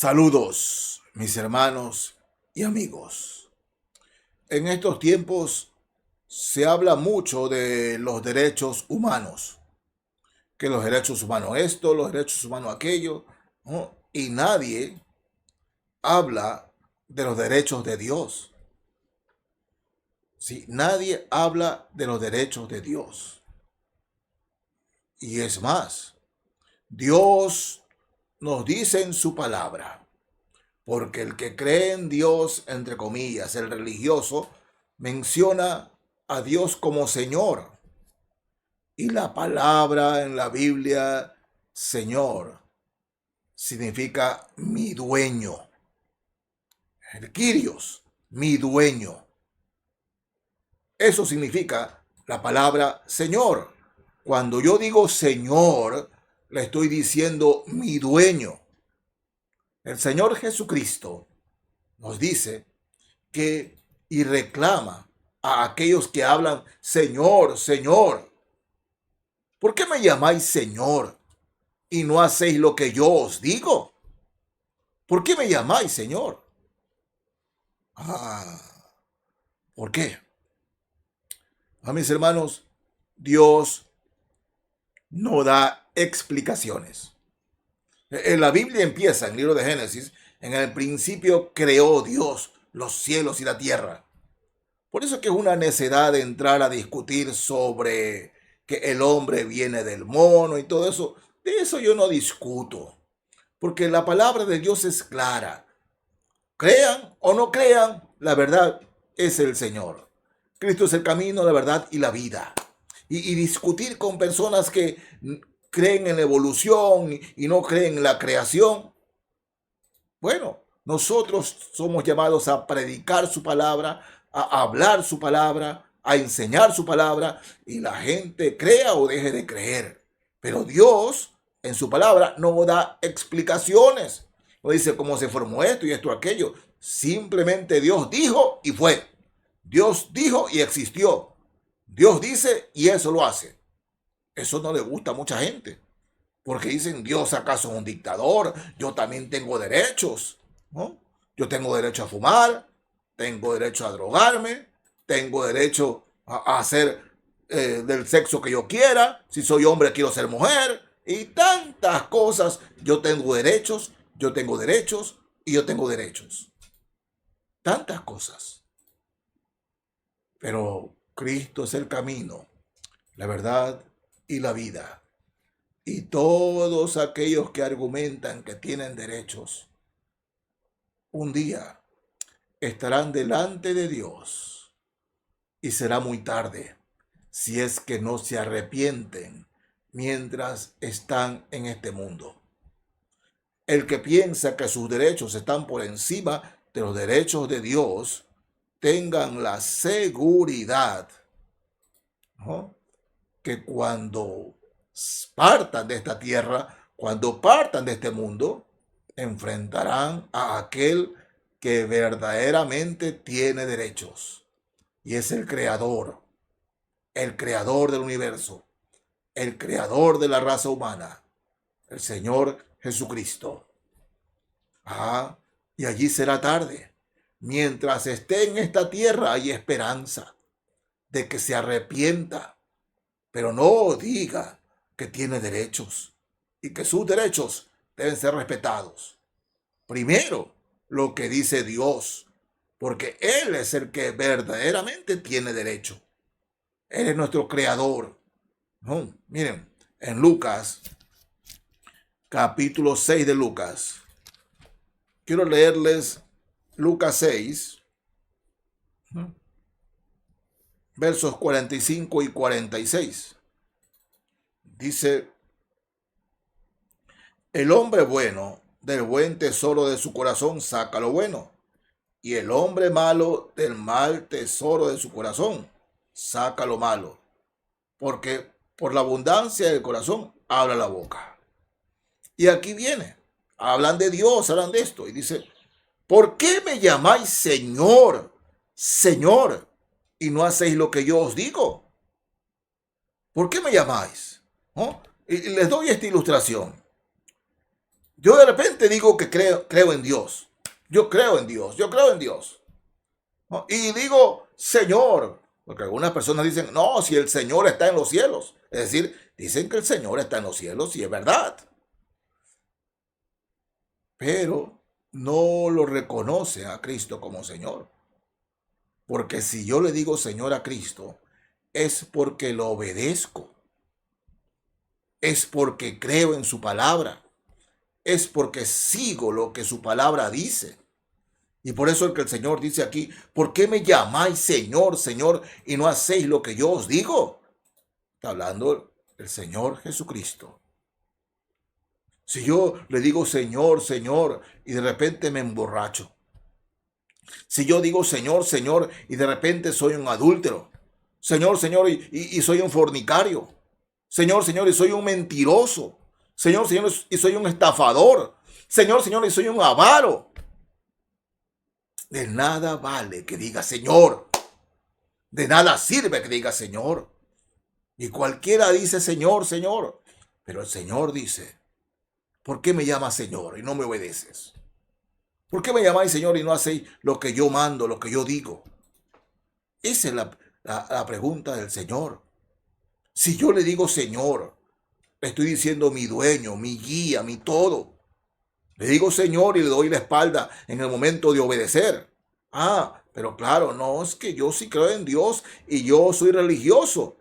Saludos, mis hermanos y amigos. En estos tiempos se habla mucho de los derechos humanos, que los derechos humanos esto, los derechos humanos aquello, ¿no? Y nadie habla de los derechos de Dios. Sí, nadie habla de los derechos de Dios. Y es más, Dios nos dice en su palabra. Porque el que cree en Dios, entre comillas, el religioso, menciona a Dios como Señor. Y la palabra en la Biblia, Señor, significa mi dueño. El Kyrios, mi dueño. Eso significa la palabra Señor. Cuando yo digo Señor, le estoy diciendo mi dueño. El Señor Jesucristo nos dice que y reclama a aquellos que hablan, Señor, Señor. ¿Por qué me llamáis Señor y no hacéis lo que yo os digo? ¿Por qué me llamáis Señor? Ah, ¿por qué? A mis hermanos, Dios no da explicaciones. En la Biblia empieza, en el libro de Génesis, en el principio creó Dios los cielos y la tierra. Por eso es que es una necedad de entrar a discutir sobre que el hombre viene del mono y todo eso. De eso yo no discuto, porque la palabra de Dios es clara. Crean o no crean, la verdad es el Señor. Cristo es el camino, la verdad y la vida. Y discutir con personas que creen en la evolución y no creen en la creación. Bueno, nosotros somos llamados a predicar su palabra, a hablar su palabra, a enseñar su palabra, y la gente crea o deje de creer. Pero Dios, en su palabra, no da explicaciones. No dice cómo se formó esto y esto aquello. Simplemente Dios dijo y fue. Dios dijo y existió. Dios dice y eso lo hace. Eso no le gusta a mucha gente. Porque dicen, Dios acaso es un dictador, yo también tengo derechos, ¿no? Yo tengo derecho a fumar, tengo derecho a drogarme, tengo derecho a hacer del sexo que yo quiera, si soy hombre quiero ser mujer, y tantas cosas. Yo tengo derechos, yo tengo derechos y yo tengo derechos. Tantas cosas. Pero Cristo es el camino, la verdad y la vida. Y todos aquellos que argumentan que tienen derechos, un día estarán delante de Dios y será muy tarde si es que no se arrepienten mientras están en este mundo. El que piensa que sus derechos están por encima de los derechos de Dios, tengan la seguridad, ¿no?, que cuando partan de esta tierra, cuando partan de este mundo, enfrentarán a aquel que verdaderamente tiene derechos. Y es el creador del universo, el creador de la raza humana, el Señor Jesucristo. Y allí será tarde. Mientras esté en esta tierra hay esperanza de que se arrepienta, pero no diga que tiene derechos y que sus derechos deben ser respetados. Primero, lo que dice Dios, porque Él es el que verdaderamente tiene derecho. Él es nuestro creador. No, miren, en Lucas, capítulo 6 de Lucas, quiero leerles Lucas 6, versos 45 y 46. Dice, el hombre bueno del buen tesoro de su corazón saca lo bueno, y el hombre malo del mal tesoro de su corazón saca lo malo, porque por la abundancia del corazón habla la boca. Y aquí viene, hablan de Dios, hablan de esto, y dice, ¿por qué me llamáis Señor, Señor, y no hacéis lo que yo os digo? ¿Por qué me llamáis? ¿No? Y les doy esta ilustración. Yo de repente digo que creo en Dios. Yo creo en Dios, yo creo en Dios. ¿No? Y digo, Señor, porque algunas personas dicen, no, si el Señor está en los cielos. Es decir, dicen que el Señor está en los cielos y es verdad. Pero no lo reconocen a Cristo como Señor. Porque si yo le digo Señor a Cristo, es porque lo obedezco, es porque creo en su palabra, es porque sigo lo que su palabra dice. Y por eso es que el Señor dice aquí, ¿por qué me llamáis Señor, Señor, y no hacéis lo que yo os digo? Está hablando el Señor Jesucristo. Si yo le digo Señor, Señor, y de repente me emborracho, si yo digo Señor, Señor, y de repente soy un adúltero, Señor, Señor, y soy un fornicario, Señor, Señor, y soy un mentiroso, Señor, Señor, y soy un estafador, Señor, Señor, y soy un avaro, de nada vale que diga Señor, de nada sirve que diga Señor. Y cualquiera dice Señor, Señor, pero el Señor dice, ¿por qué me llamas Señor y no me obedeces? ¿Por qué me llamáis Señor y no hacéis lo que yo mando, lo que yo digo? Esa es la pregunta del Señor. Si yo le digo Señor, le estoy diciendo mi dueño, mi guía, mi todo. Le digo Señor y le doy la espalda en el momento de obedecer. Ah, pero claro, no es que yo sí creo en Dios y yo soy religioso.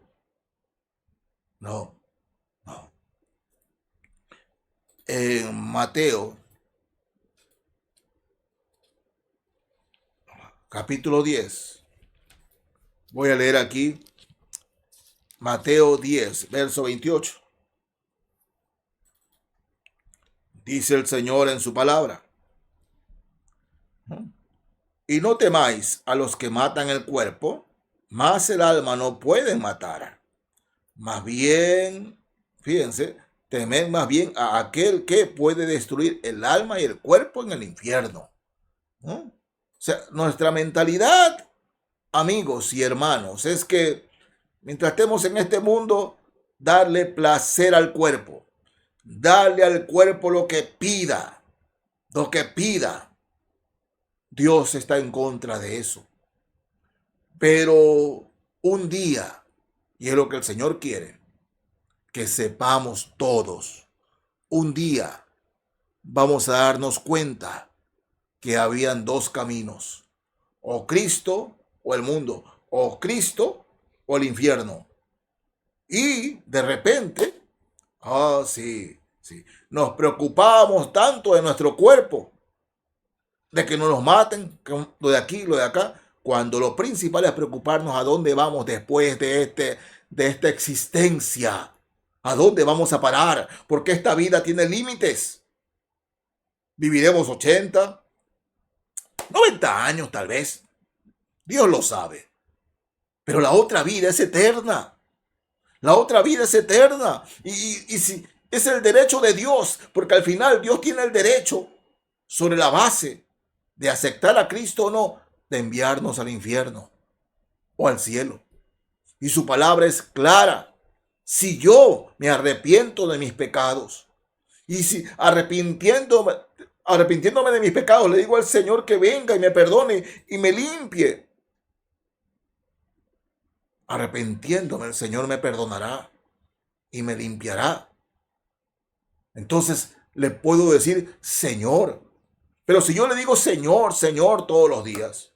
No, no. En Mateo, capítulo 10, voy a leer aquí Mateo 10, verso 28. Dice el Señor en su palabra. Y no temáis a los que matan el cuerpo, mas el alma no pueden matar. Más bien, fíjense, temed más bien a aquel que puede destruir el alma y el cuerpo en el infierno. ¿No? O sea, nuestra mentalidad, amigos y hermanos, es que mientras estemos en este mundo, darle placer al cuerpo, darle al cuerpo lo que pida, lo que pida. Dios está en contra de eso. Pero un día, y es lo que el Señor quiere, que sepamos todos, un día vamos a darnos cuenta que habían dos caminos, o Cristo o el mundo, o Cristo o el infierno. Y de repente, sí, sí, nos preocupábamos tanto de nuestro cuerpo, de que no nos maten, que lo de aquí, lo de acá, cuando lo principal es preocuparnos a dónde vamos después de esta existencia, a dónde vamos a parar, porque esta vida tiene límites. Viviremos 80, 90 años tal vez, Dios lo sabe, pero la otra vida es eterna. La otra vida es eterna. Y si es el derecho de Dios, porque al final Dios tiene el derecho sobre la base de aceptar a Cristo o no, de enviarnos al infierno o al cielo. Y su palabra es clara. Si yo me arrepiento de mis pecados y si arrepintiéndome de mis pecados, le digo al Señor que venga y me perdone y me limpie. Arrepintiéndome, el Señor me perdonará y me limpiará. Entonces le puedo decir Señor. Pero si yo le digo Señor, Señor todos los días,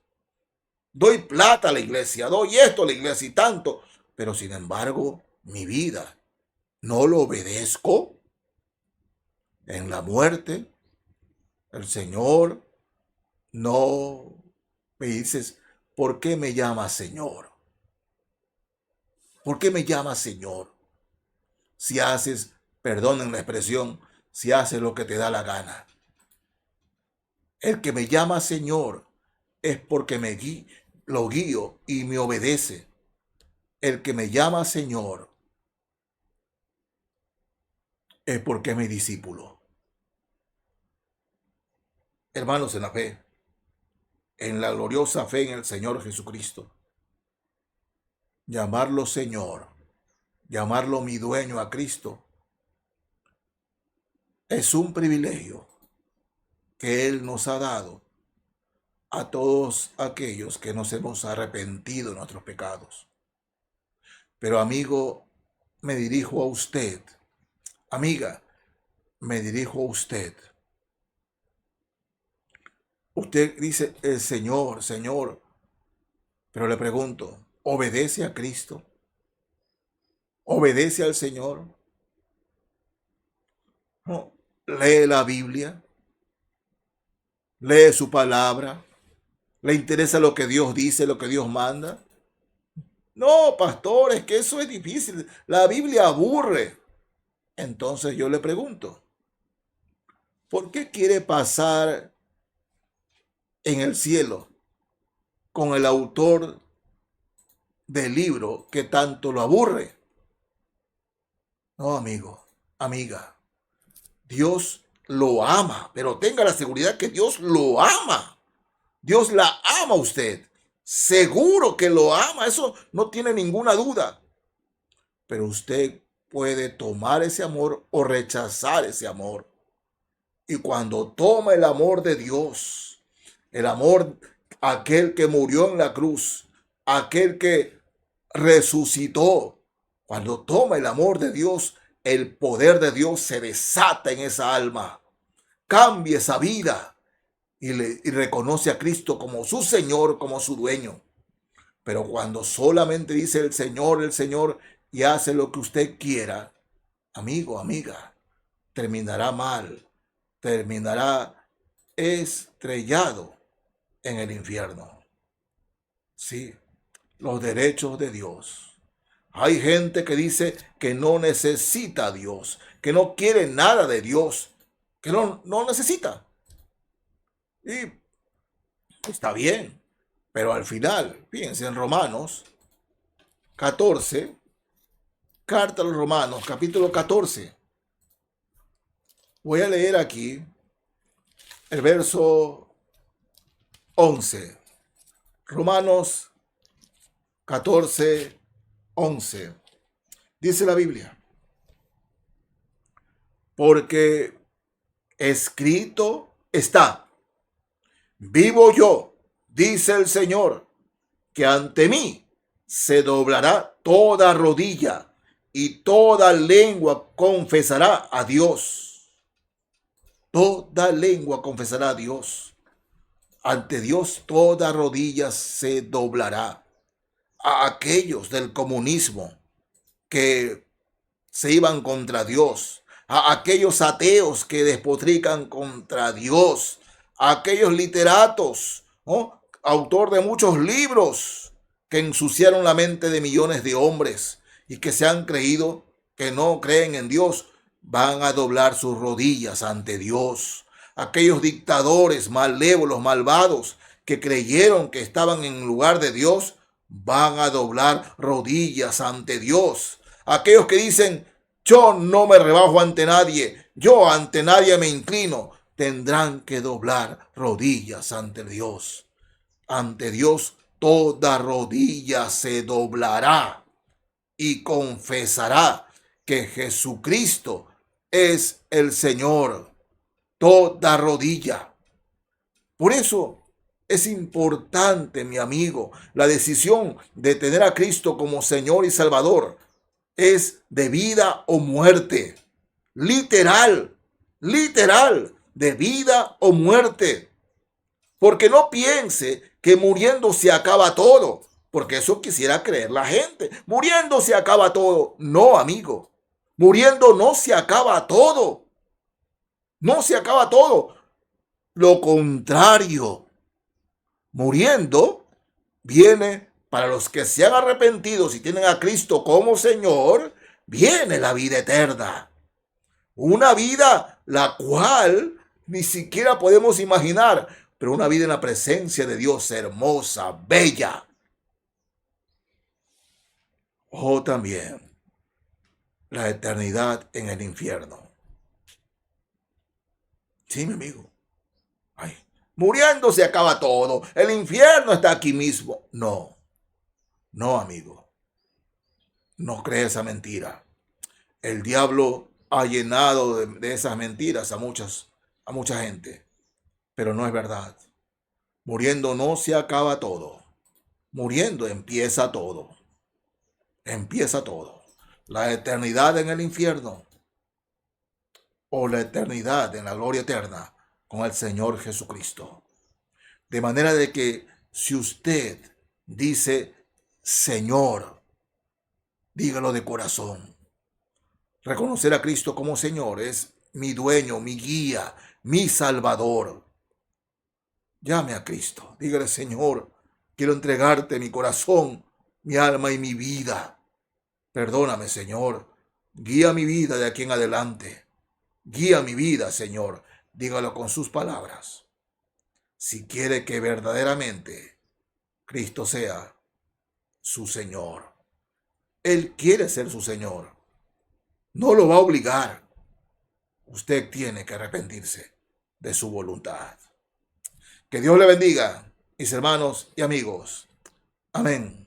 doy plata a la iglesia, doy esto a la iglesia y tanto, pero sin embargo mi vida no lo obedezco, en la muerte el Señor no me dices, ¿por qué me llamas Señor? ¿Por qué me llamas Señor? Si haces, perdonen la expresión, si haces lo que te da la gana. El que me llama Señor es porque lo guío y me obedece. El que me llama Señor es porque es mi discípulo. Hermanos en la fe, en la gloriosa fe en el Señor Jesucristo, llamarlo Señor, llamarlo mi dueño a Cristo, Es un privilegio que Él nos ha dado a todos aquellos que nos hemos arrepentido de nuestros pecados. Pero amigo, me dirijo a usted. Amiga, me dirijo a usted. Usted dice, el Señor, Señor, pero le pregunto, ¿obedece a Cristo? ¿Obedece al Señor? ¿No? ¿Lee la Biblia? ¿Lee su palabra? ¿Le interesa lo que Dios dice, lo que Dios manda? No, pastor, es que eso es difícil. La Biblia aburre. Entonces yo le pregunto, ¿por qué quiere pasar en el cielo con el autor del libro que tanto lo aburre? No, amigo, amiga, Dios lo ama, pero tenga la seguridad que Dios lo ama. Dios la ama a usted. Seguro que lo ama, eso no tiene ninguna duda. Pero usted puede tomar ese amor o rechazar ese amor. Y cuando toma el amor de Dios, el amor aquel que murió en la cruz, aquel que resucitó, cuando toma el amor de Dios, el poder de Dios se desata en esa alma. Cambia esa vida y reconoce a Cristo como su Señor, como su dueño. Pero cuando solamente dice el Señor y hace lo que usted quiera, amigo, amiga, terminará mal, terminará estrellado en el infierno. Sí, los derechos de Dios. Hay gente que dice que no necesita a Dios, que no quiere nada de Dios, que no necesita. Y está bien, pero al final, fíjense en Romanos 14, carta a los Romanos, capítulo 14. Voy a leer aquí el verso 11. Romanos 14, 11. Dice la Biblia, porque escrito está, vivo yo, dice el Señor, que ante mí se doblará toda rodilla y toda lengua confesará a Dios. Toda lengua confesará a Dios. Ante Dios toda rodilla se doblará. A aquellos del comunismo que se iban contra Dios, a aquellos ateos que despotrican contra Dios, a aquellos literatos, ¿no? Autor de muchos libros que ensuciaron la mente de millones de hombres y que se han creído que no creen en Dios, van a doblar sus rodillas ante Dios. Aquellos dictadores malévolos, malvados, que creyeron que estaban en lugar de Dios, van a doblar rodillas ante Dios. Aquellos que dicen, yo no me rebajo ante nadie, yo ante nadie me inclino, tendrán que doblar rodillas ante Dios. Ante Dios toda rodilla se doblará y confesará que Jesucristo es el Señor. Toda rodilla. Por eso es importante, mi amigo, la decisión de tener a Cristo como Señor y Salvador. Es de vida o muerte. Literal, literal, de vida o muerte. Porque no piense que muriendo se acaba todo, porque eso quisiera creer la gente. Muriendo se acaba todo. No, amigo. Muriendo no se acaba todo. No se acaba todo. Lo contrario. Muriendo viene para los que se han arrepentido y tienen a Cristo como Señor, viene la vida eterna. Una vida la cual ni siquiera podemos imaginar, pero una vida en la presencia de Dios hermosa, bella. O también la eternidad en el infierno. Sí, mi amigo. Ay, muriendo se acaba todo. El infierno está aquí mismo. No, no, amigo. No crees esa mentira. El diablo ha llenado de esas mentiras a mucha gente. Pero no es verdad. Muriendo no se acaba todo. Muriendo empieza todo. Empieza todo. La eternidad en el infierno o la eternidad en la gloria eterna con el Señor Jesucristo. De manera de que si usted dice Señor, dígalo de corazón. Reconocer a Cristo como Señor es mi dueño, mi guía, mi Salvador. Llame a Cristo. Dígale, Señor, quiero entregarte mi corazón, mi alma y mi vida. Perdóname, Señor. Guía mi vida de aquí en adelante. Guía mi vida, Señor. Dígalo con sus palabras. Si quiere que verdaderamente Cristo sea su Señor. Él quiere ser su Señor. No lo va a obligar. Usted tiene que arrepentirse de su voluntad. Que Dios le bendiga, mis hermanos y amigos. Amén.